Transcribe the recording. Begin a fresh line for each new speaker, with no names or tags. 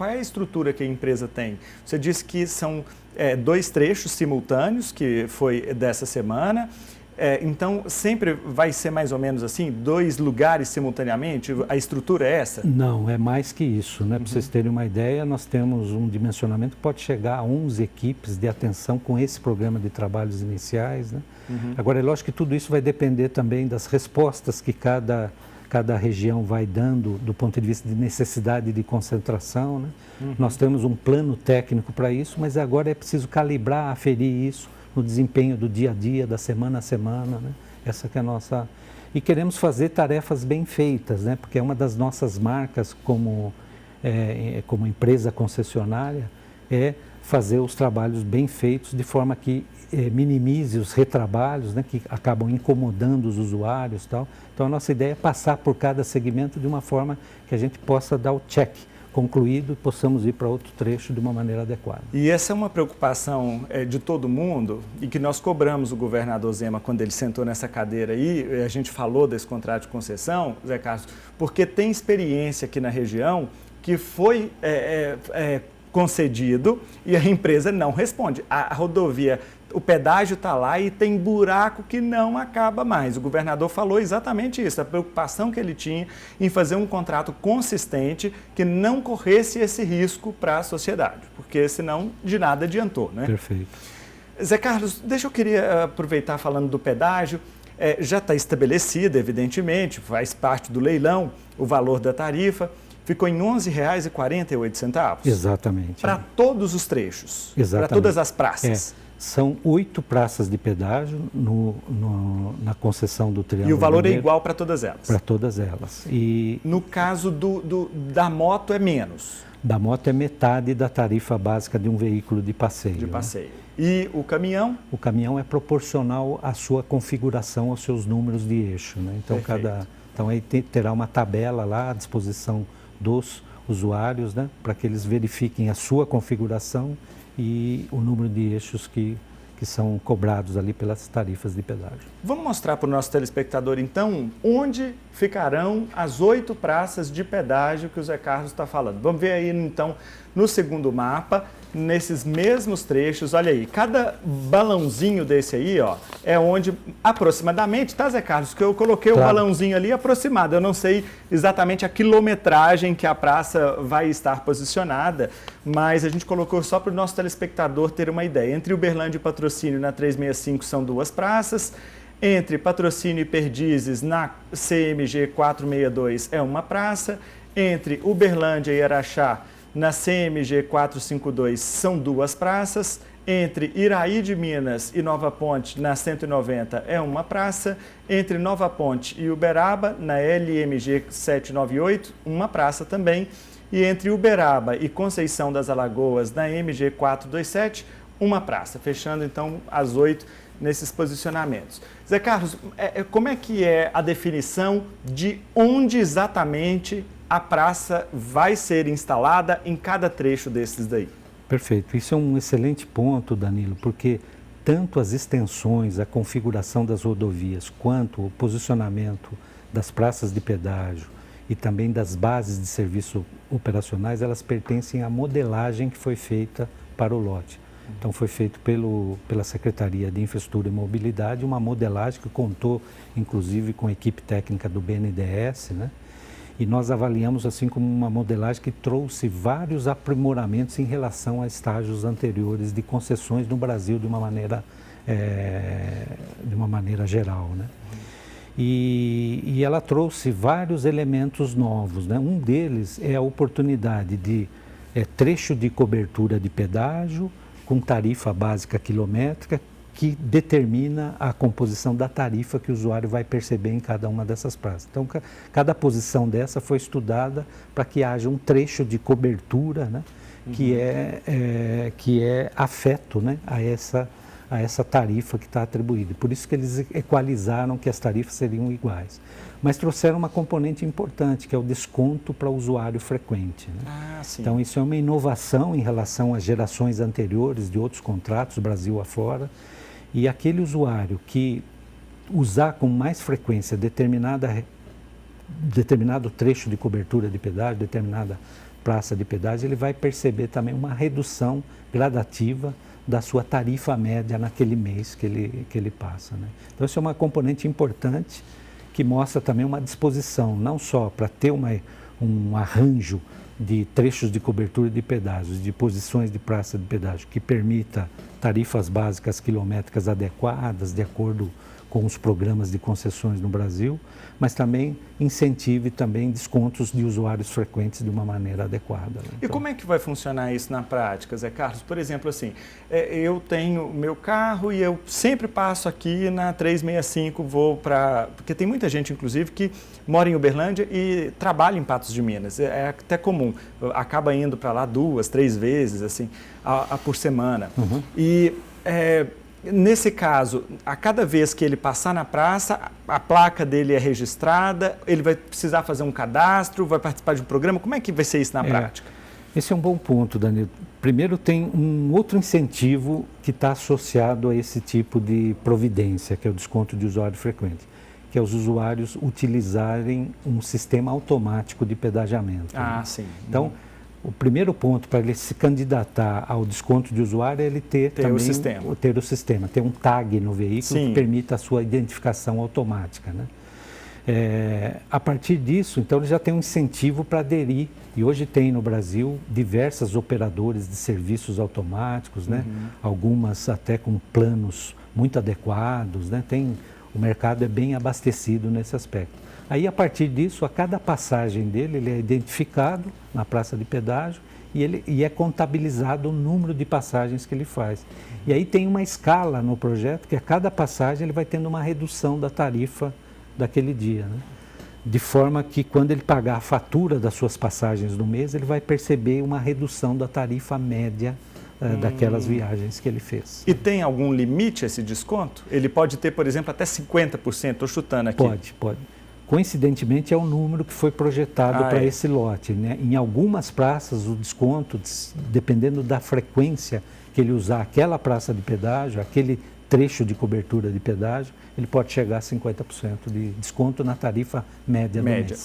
qual é a estrutura que a empresa tem? Você disse que são 2 trechos simultâneos, que foi dessa semana. Então, sempre vai ser mais ou menos assim, 2 lugares simultaneamente? A estrutura é essa?
Não, é mais que isso, né? Para vocês terem uma ideia, nós temos um dimensionamento que pode chegar a 11 equipes de atenção com esse programa de trabalhos iniciais, né? Agora, é lógico que tudo isso vai depender também das respostas que cada região vai dando do ponto de vista de necessidade de concentração, né? Nós temos um plano técnico para isso, mas agora é preciso calibrar, aferir isso no desempenho do dia a dia, da semana a semana, né? Essa que é a nossa... E queremos fazer tarefas bem feitas, né? Porque é uma das nossas marcas como empresa concessionária, é fazer os trabalhos bem feitos de forma que minimize os retrabalhos, né? Que acabam incomodando os usuários e tal. Então a nossa ideia é passar por cada segmento de uma forma que a gente possa dar o check concluído e possamos ir para outro trecho de uma maneira adequada.
E essa é uma preocupação de todo mundo e que nós cobramos o governador Zema quando ele sentou nessa cadeira aí, a gente falou desse contrato de concessão, Zé Carlos, porque tem experiência aqui na região que foi concedido e a empresa não responde. A rodovia, o pedágio está lá e tem buraco que não acaba mais. O governador falou exatamente isso, a preocupação que ele tinha em fazer um contrato consistente que não corresse esse risco para a sociedade, porque senão de nada adiantou, né?
Perfeito.
Zé Carlos, eu queria aproveitar falando do pedágio. Já está estabelecido, evidentemente, faz parte do leilão, o valor da tarifa. Ficou em R$ 11,48.
Exatamente.
Para todos os trechos,
exatamente.
Para todas as praças.
São 8 praças de pedágio na concessão do Triângulo.
E o valor é igual para todas elas?
Para todas elas. E
no caso da moto é menos?
Da moto é metade da tarifa básica de um veículo de passeio.
De passeio. Né? E o caminhão?
O caminhão é proporcional à sua configuração, aos seus números de eixo, né? Então, então aí terá uma tabela lá à disposição dos usuários, né? Para que eles verifiquem a sua configuração e o número de eixos que são cobrados ali pelas tarifas de pedágio.
Vamos mostrar para o nosso telespectador, então, onde ficarão as 8 praças de pedágio que o Zé Carlos está falando. Vamos ver aí, então, no segundo mapa, nesses mesmos trechos, olha aí, cada balãozinho desse aí, ó, é onde aproximadamente, tá, Zé Carlos, que eu coloquei claro. O balãozinho ali aproximado, eu não sei exatamente a quilometragem que a praça vai estar posicionada, mas a gente colocou só para o nosso telespectador ter uma ideia. Entre Uberlândia e Patrocínio, na 365, são 2 praças, entre Patrocínio e Perdizes, na CMG 462, é uma praça, entre Uberlândia e Araxá, na CMG 452 são 2 praças, entre Iraí de Minas e Nova Ponte, na 190, é uma praça, entre Nova Ponte e Uberaba, na LMG 798, uma praça também, e entre Uberaba e Conceição das Alagoas, na MG 427, uma praça, fechando então as 8 nesses posicionamentos. Zé Carlos, como é que é a definição de onde exatamente a praça vai ser instalada em cada trecho desses daí?
Perfeito. Isso é um excelente ponto, Danilo, porque tanto as extensões, a configuração das rodovias, quanto o posicionamento das praças de pedágio e também das bases de serviço operacionais, elas pertencem à modelagem que foi feita para o lote. Então, foi feito pela Secretaria de Infraestrutura e Mobilidade uma modelagem que contou, inclusive, com a equipe técnica do BNDES, né? E nós avaliamos assim como uma modelagem que trouxe vários aprimoramentos em relação a estágios anteriores de concessões no Brasil de uma maneira geral, né? E ela trouxe vários elementos novos, né? Um deles é a oportunidade de trecho de cobertura de pedágio com tarifa básica quilométrica que determina a composição da tarifa que o usuário vai perceber em cada uma dessas praças. Então, cada posição dessa foi estudada para que haja um trecho de cobertura, né, que é afeto, né, a essa tarifa que está atribuída. Por isso que eles equalizaram que as tarifas seriam iguais. Mas trouxeram uma componente importante, que é o desconto para o usuário frequente, né? Então, isso é uma inovação em relação às gerações anteriores de outros contratos, Brasil afora. E aquele usuário que usar com mais frequência determinado trecho de cobertura de pedágio, determinada praça de pedágio, ele vai perceber também uma redução gradativa da sua tarifa média naquele mês que ele passa, né? Então, isso é uma componente importante que mostra também uma disposição, não só para ter um arranjo de trechos de cobertura de pedágios, de posições de praça de pedágio, que permita tarifas básicas quilométricas adequadas, de acordo com os programas de concessões no Brasil, mas também incentive também descontos de usuários frequentes de uma maneira adequada. Então,
e como é que vai funcionar isso na prática, Zé Carlos? Por exemplo, assim, eu tenho meu carro e eu sempre passo aqui na 365, vou para... Porque tem muita gente, inclusive, que mora em Uberlândia e trabalha em Patos de Minas. É até comum, acaba indo para lá 2, 3 vezes, assim, por semana.
Uhum.
E... nesse caso, a cada vez que ele passar na praça, a placa dele é registrada, ele vai precisar fazer um cadastro, vai participar de um programa, como é que vai ser isso na prática?
Esse é um bom ponto, Danilo. Primeiro, tem um outro incentivo que está associado a esse tipo de providência, que é o desconto de usuário frequente, que é os usuários utilizarem um sistema automático de pedagiamento.
Ah,
né?
sim.
Então, o primeiro ponto para ele se candidatar ao desconto de usuário é ele ter também o sistema, ter um tag no veículo que permita a sua identificação automática, né? A partir disso, então, ele já tem um incentivo para aderir. E hoje tem no Brasil diversas operadoras de serviços automáticos, né? Algumas até com planos muito adequados, né? O mercado é bem abastecido nesse aspecto. Aí, a partir disso, a cada passagem dele, ele é identificado na praça de pedágio e é contabilizado o número de passagens que ele faz. E aí tem uma escala no projeto que a cada passagem ele vai tendo uma redução da tarifa daquele dia, né? De forma que quando ele pagar a fatura das suas passagens no mês, ele vai perceber uma redução da tarifa média daquelas viagens que ele fez.
E tem algum limite esse desconto? Ele pode ter, por exemplo, até 50%, estou chutando aqui.
Pode. Coincidentemente, é o número que foi projetado para esse lote, né? Em algumas praças, o desconto, dependendo da frequência que ele usar aquela praça de pedágio, aquele trecho de cobertura de pedágio, ele pode chegar a 50% de desconto na tarifa média do mês.